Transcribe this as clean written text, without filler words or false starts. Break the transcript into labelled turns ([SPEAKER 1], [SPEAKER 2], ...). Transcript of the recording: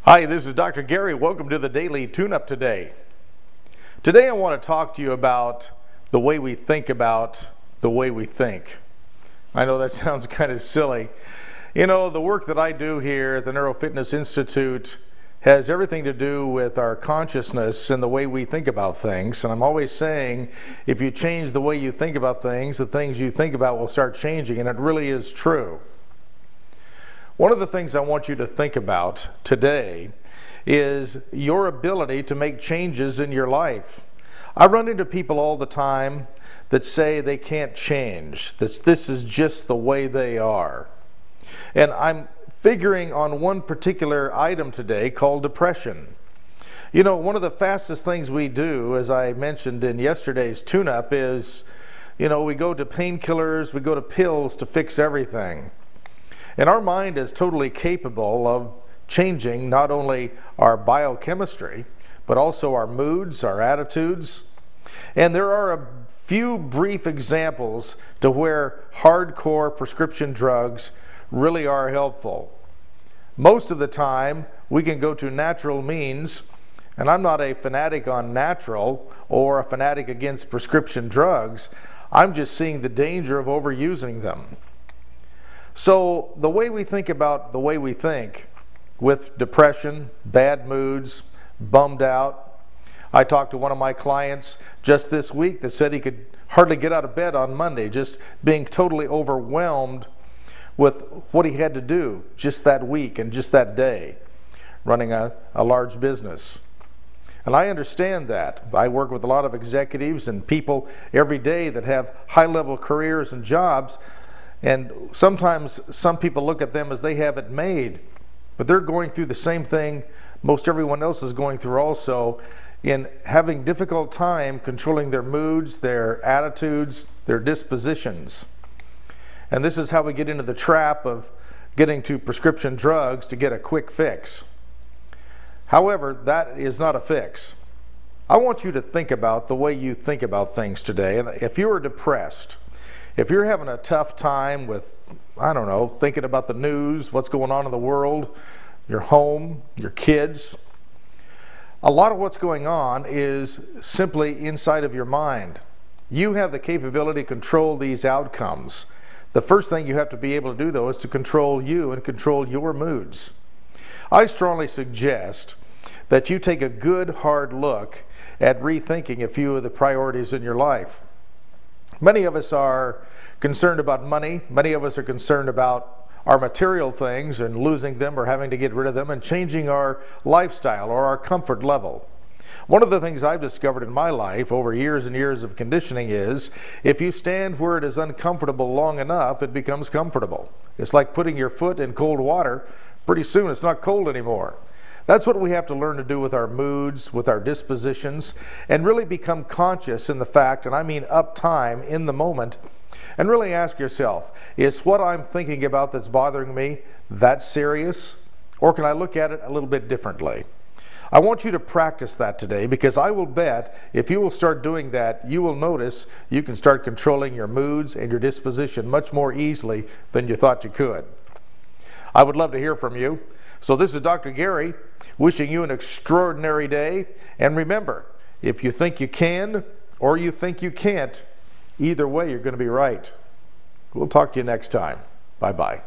[SPEAKER 1] Hi, this is Dr. Gary. Welcome to the Daily Tune-Up today. Today I want to talk to you about the way we think about the way we think. I know that sounds kind of silly. You know, the work that I do here at the Neurofitness Institute has everything to do with our consciousness and the way we think about things. And I'm always saying, if you change the way you think about things, the things you think about will start changing, and it really is true. One of the things I want you to think about today is your ability to make changes in your life. I run into people all the time that say they can't change, that this is just the way they are. And I'm figuring on one particular item today called depression. You know, one of the fastest things we do, as I mentioned in yesterday's tune-up, is, you know, we go to painkillers, we go to pills to fix everything. And our mind is totally capable of changing not only our biochemistry, but also our moods, our attitudes. And there are a few brief examples to where hardcore prescription drugs really are helpful. Most of the time, we can go to natural means, and I'm not a fanatic on natural or a fanatic against prescription drugs. I'm just seeing the danger of overusing them. So the way we think about the way we think with depression, bad moods, bummed out. I talked to one of my clients just this week that said he could hardly get out of bed on Monday, just being totally overwhelmed with what he had to do just that week and just that day, running a large business. And I understand that. I work with a lot of executives and people every day that have high-level careers and jobs. And sometimes some people look at them as they have it made, but they're going through the same thing most everyone else is going through also, in having difficult time controlling their moods, their attitudes, their dispositions. And this is how we get into the trap of getting to prescription drugs to get a quick fix. However, that is not a fix. I want you to think about the way you think about things today. And if you are depressed, if you're having a tough time with, I don't know, thinking about the news, what's going on in the world, your home, your kids, a lot of what's going on is simply inside of your mind. You have the capability to control these outcomes. The first thing you have to be able to do, though, is to control you and control your moods. I strongly suggest that you take a good, hard look at rethinking a few of the priorities in your life. Many of us are concerned about money. Many of us are concerned about our material things and losing them or having to get rid of them and changing our lifestyle or our comfort level. One of the things I've discovered in my life over years and years of conditioning is if you stand where it is uncomfortable long enough, it becomes comfortable. It's like putting your foot in cold water. Pretty soon it's not cold anymore. That's what we have to learn to do with our moods, with our dispositions, and really become conscious in the fact, and I mean uptime in the moment, and really ask yourself, is what I'm thinking about that's bothering me that serious? Or can I look at it a little bit differently? I want you to practice that today, because I will bet if you will start doing that, you will notice you can start controlling your moods and your disposition much more easily than you thought you could. I would love to hear from you. So this is Dr. Gary wishing you an extraordinary day. And remember, if you think you can or you think you can't, either way you're going to be right. We'll talk to you next time. Bye-bye.